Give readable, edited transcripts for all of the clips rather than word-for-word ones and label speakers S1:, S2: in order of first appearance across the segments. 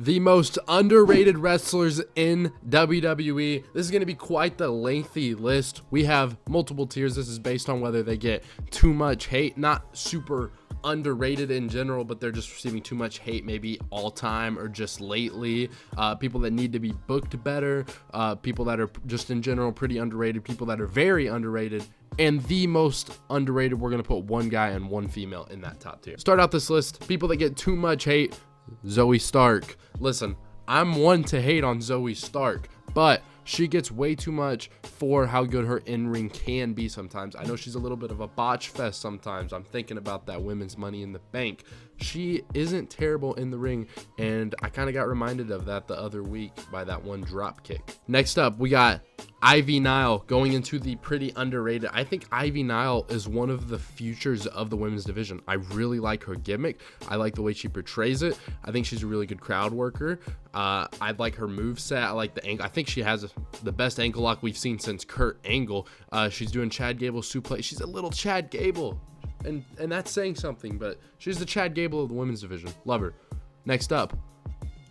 S1: The most underrated wrestlers in WWE. This is going to be quite the lengthy list. We have multiple tiers. This is based on whether they get too much hate, not super underrated in general, but they're just receiving too much hate, maybe all time or just lately. People that need to be booked better, people that are just in general pretty underrated, people that are very underrated, and the most underrated. We're going to put one guy and one female in that top tier. Start out this list. People that get too much hate. Zoe Stark. Listen, I'm one to hate on Zoe Stark, but she gets way too much for how good her in-ring can be sometimes. I know she's a little bit of a botch fest sometimes. I'm thinking about that women's Money in the Bank. She isn't terrible in the ring, and I kind of got reminded of that the other week by that one drop kick. Next up, we got Ivy Nile going into the pretty underrated. I think Ivy Nile is one of the futures of the women's division. I really like her gimmick. I like the way she portrays it. I think she's a really good crowd worker. I like her moveset. I like the angle. I think she has the best ankle lock we've seen since Kurt Angle. She's doing Chad Gable suplex. She's a little Chad Gable. And that's saying something, but she's the Chad Gable of the women's division. Love her. Next up,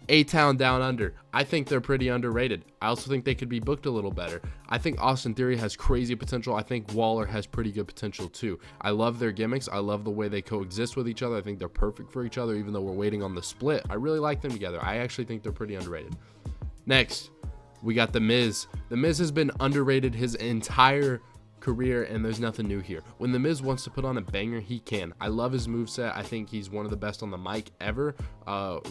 S1: A-Town Down Under. I think they're pretty underrated. I also think they could be booked a little better. I think Austin Theory has crazy potential. I think Waller has pretty good potential too. I love their gimmicks. I love the way they coexist with each other. I think they're perfect for each other, even though we're waiting on the split. I really like them together. I actually think they're pretty underrated. Next, we got The Miz. The Miz has been underrated his entire career, and there's nothing new here. When The Miz wants to put on a banger, he can. I love his moveset. I think he's one of the best on the mic ever.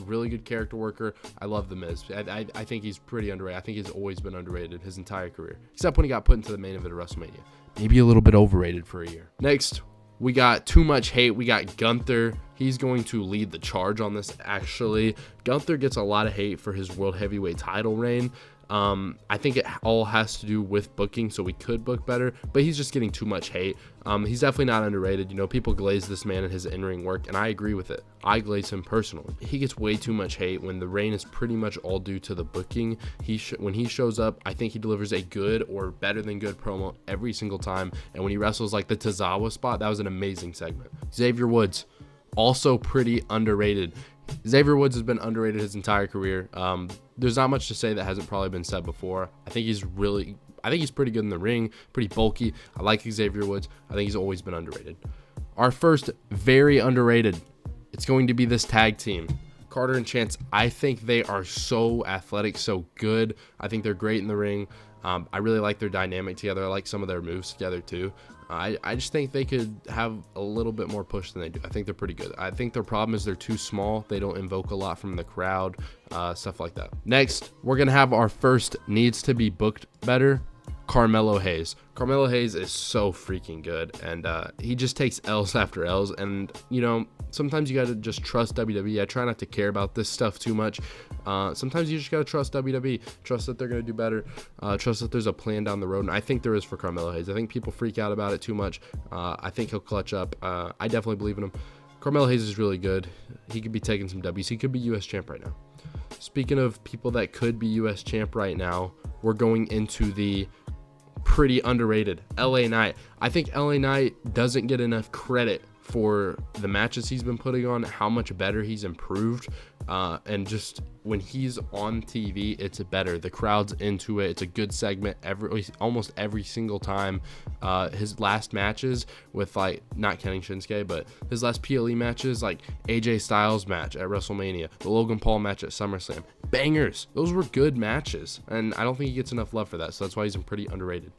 S1: Really good character worker. I love The Miz. I think he's pretty underrated. I think he's always been underrated his entire career, except when he got put into the main event of WrestleMania. Maybe a little bit overrated for a year. Next, we got too much hate. We got Gunther. He's going to lead the charge on this, actually. Gunther gets a lot of hate for his world heavyweight title reign. I think it all has to do with booking, so we could book better, but he's just getting too much hate. He's definitely not underrated. You know, people glaze this man and his in-ring work, and I agree with it. I glaze him personally. He gets way too much hate when the reign is pretty much all due to the booking. When he shows up, I think he delivers a good or better than good promo every single time, and when he wrestles like the Tozawa spot, that was an amazing segment. Xavier Woods, also pretty underrated. Xavier Woods has been underrated his entire career. There's not much to say that hasn't probably been said before. I think he's pretty good in the ring, pretty bulky. I like Xavier Woods. I think he's always been underrated. Our first very underrated, it's going to be this tag team, Carter and Chance. I think they are so athletic, so good. I think they're great in the ring. I really like their dynamic together. I like some of their moves together too. I just think they could have a little bit more push than they do. I think they're pretty good. I think their problem is they're too small. They don't invoke a lot from the crowd, stuff like that. Next, we're going to have our first needs to be booked better, Carmelo Hayes. Carmelo Hayes is so freaking good, and he just takes L's after L's, and, you know, sometimes you got to just trust WWE. I try not to care about this stuff too much. Sometimes you just got to trust WWE, trust that they're going to do better, trust that there's a plan down the road, and I think there is for Carmelo Hayes. I think people freak out about it too much. I think he'll clutch up. I definitely believe in him. Carmelo Hayes is really good. He could be taking some W's. He could be U.S. champ right now. Speaking of people that could be U.S. champ right now, we're going into the pretty underrated LA Knight. I think LA Knight doesn't get enough credit for the matches he's been putting on, how much better he's improved, and just when he's on TV, it's better. The crowd's into it. It's a good segment almost every single time. His last matches with, like, not counting Shinsuke, but his last PLE matches, like AJ Styles match at WrestleMania, the Logan Paul match at SummerSlam, bangers. Those were good matches, and I don't think he gets enough love for that, so that's why he's pretty underrated.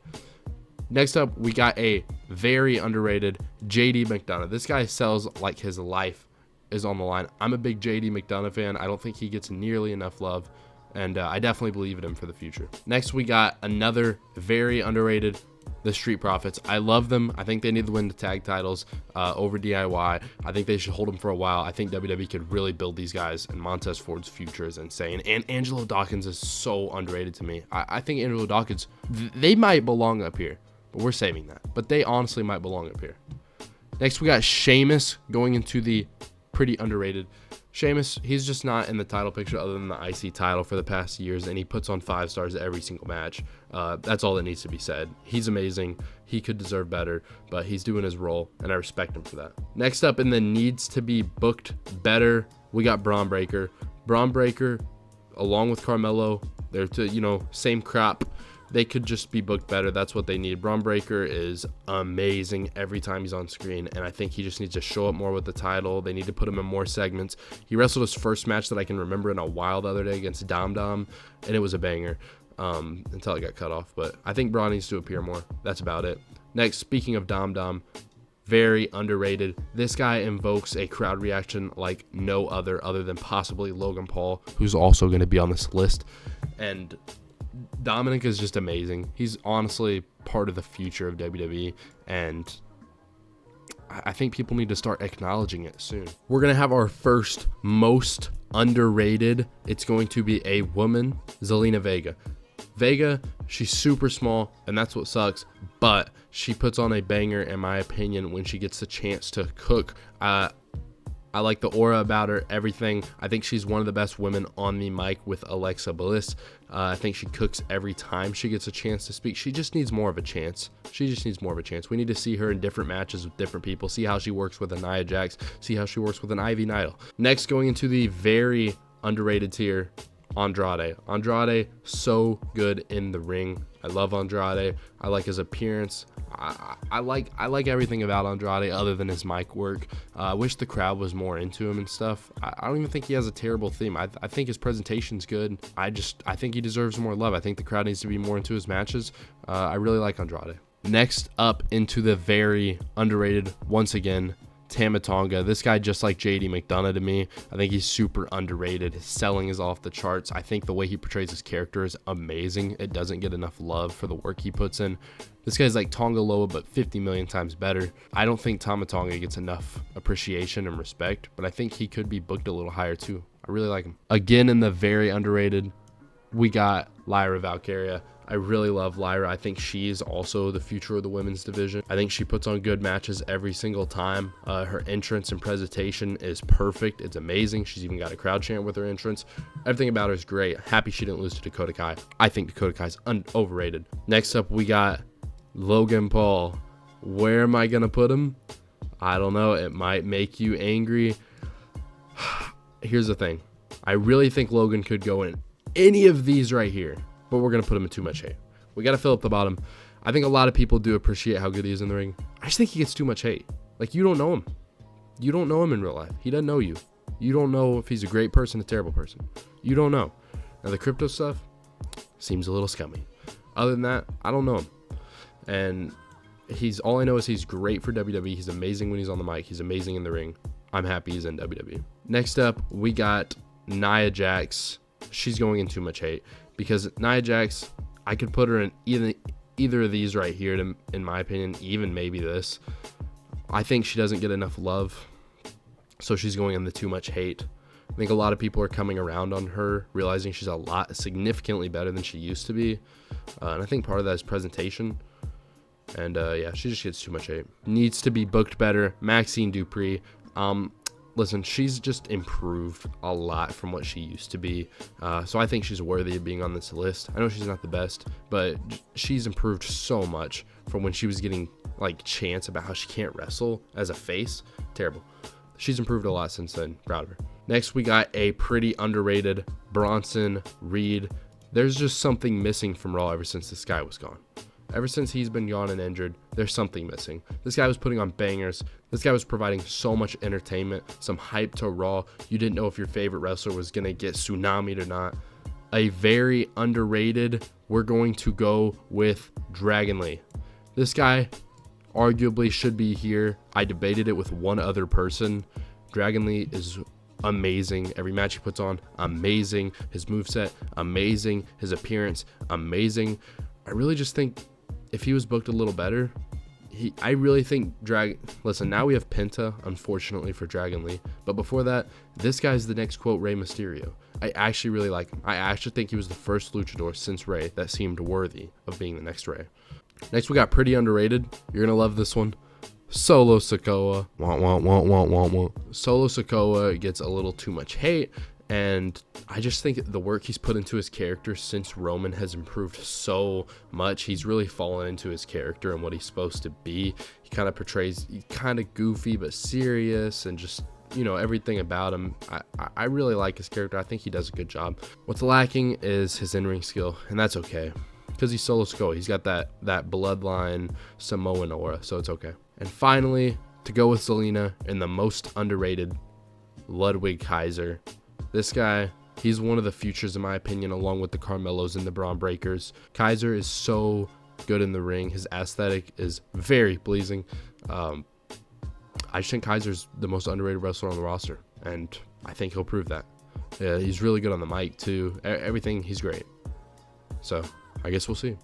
S1: Next up, we got a very underrated JD McDonough. This guy sells like his life is on the line. I'm a big JD McDonough fan. I don't think he gets nearly enough love, and I definitely believe in him for the future. Next, we got another very underrated, the Street Profits. I love them. I think they need to win the tag titles over DIY. I think they should hold them for a while. I think WWE could really build these guys, and Montez Ford's future is insane. And Angelo Dawkins is so underrated to me. I think Angelo Dawkins, they might belong up here, but we're saving that. But they honestly might belong up here. Next, we got Sheamus going into the pretty underrated. Sheamus, he's just not in the title picture other than the IC title for the past years, and he puts on 5 stars every single match. That's all that needs to be said. He's amazing. He could deserve better, but he's doing his role, and I respect him for that. Next up in the needs to be booked better, we got Braun Breaker. Braun Breaker, along with Carmelo, they're same crop. They could just be booked better. That's what they need. Braun Breaker is amazing every time he's on screen, and I think he just needs to show up more with the title. They need to put him in more segments. He wrestled his first match that I can remember in a while the other day against Dom Dom, and it was a banger until it got cut off. But I think Braun needs to appear more. That's about it. Next, speaking of Dom Dom, very underrated. This guy invokes a crowd reaction like no other than possibly Logan Paul, who's also going to be on this list. And Dominic is just amazing. He's honestly part of the future of WWE, and I think people need to start acknowledging it soon. We're going to have our first most underrated. It's going to be a woman, Zelina Vega. Vega, she's super small, and that's what sucks, but she puts on a banger, in my opinion, when she gets the chance to cook. I like the aura about her, everything. I think she's one of the best women on the mic with Alexa Bliss. I think she cooks every time she gets a chance to speak. She just needs more of a chance. We need to see her in different matches with different people, see how she works with a Nia Jax, see how she works with an Ivy Nidal. Next, going into the very underrated tier, Andrade. Andrade, so good in the ring. I love Andrade. I like his appearance. I like everything about Andrade other than his mic work. I wish the crowd was more into him and stuff. I don't even think he has a terrible theme. I think his presentation's good. I think he deserves more love. I think the crowd needs to be more into his matches. I really like Andrade. Next up into the very underrated, once again, Tama Tonga. This guy, just like JD McDonough to me, I think he's super underrated. His selling is off the charts. I think the way he portrays his character is amazing. It doesn't get enough love for the work he puts in. This guy's like Tonga Loa, but 50 million times better. I don't think Tama Tonga gets enough appreciation and respect, but I think he could be booked a little higher too. I really like him. Again, in the very underrated, we got Lyra Valkyria. I really love Lyra. I think she's also the future of the women's division. I think she puts on good matches every single time. Her entrance and presentation is perfect. It's amazing. She's even got a crowd chant with her entrance. Everything about her is great. Happy she didn't lose to Dakota Kai. I think Dakota Kai's overrated. Next up, we got Logan Paul. Where am I going to put him? I don't know. It might make you angry. Here's the thing. I really think Logan could go in any of these right here, but we're going to put him in too much hate. We got to fill up the bottom. I think a lot of people do appreciate how good he is in the ring. I just think he gets too much hate. Like, you don't know him. You don't know him in real life. He doesn't know you. You don't know if he's a great person, a terrible person. You don't know. Now, the crypto stuff seems a little scummy. Other than that, I don't know him. And all I know is he's great for WWE. He's amazing when he's on the mic. He's amazing in the ring. I'm happy he's in WWE. Next up, we got Nia Jax. She's going in too much hate. Because Nia Jax, I could put her in either of these right here, in my opinion, even maybe this. I think she doesn't get enough love, so she's going in the too much hate. I think a lot of people are coming around on her, realizing she's significantly better than she used to be. And I think part of that is presentation. And yeah, she just gets too much hate. Needs to be booked better. Maxine Dupree. Listen, she's just improved a lot from what she used to be. So I think she's worthy of being on this list. I know she's not the best, but she's improved so much from when she was getting like chants about how she can't wrestle as a face. Terrible. She's improved a lot since then. Proud of her. Next, we got a pretty underrated Bronson Reed. There's just something missing from Raw ever since this guy was gone. Ever since he's been gone and injured, there's something missing. This guy was putting on bangers. This guy was providing so much entertainment, some hype to Raw. You didn't know if your favorite wrestler was going to get tsunami'd or not. A very underrated, we're going to go with Dragon Lee. This guy arguably should be here. I debated it with one other person. Dragon Lee is amazing. Every match he puts on, amazing. His moveset, amazing. His appearance, amazing. I really just think if he was booked a little better, I really think listen, now we have Penta, unfortunately, for Dragon Lee. But before that, this guy's the next, quote, Rey Mysterio. I actually really like him. I actually think he was the first luchador since Rey that seemed worthy of being the next Rey. Next, we got pretty underrated. You're going to love this one. Solo Sikoa. Solo Sikoa gets a little too much hate. And I just think the work he's put into his character since Roman has improved so much. He's really fallen into his character and what he's supposed to be. He kind of portrays, he's kind of goofy but serious, and just you know, everything about him. I really like his character. I think he does a good job. What's lacking is his in-ring skill, and that's okay, because he's Solo Sikoa. He's got that bloodline Samoan aura, so it's okay. And finally, to go with Zelina in the most underrated, Ludwig Kaiser. This guy, he's one of the futures in my opinion, along with the Carmelos and the Braun Breakers. Kaiser is so good in the ring. His aesthetic is very pleasing. I just think Kaiser's the most underrated wrestler on the roster, and I think he'll prove that. He's really good on the mic too. Everything, he's great. So I guess we'll see.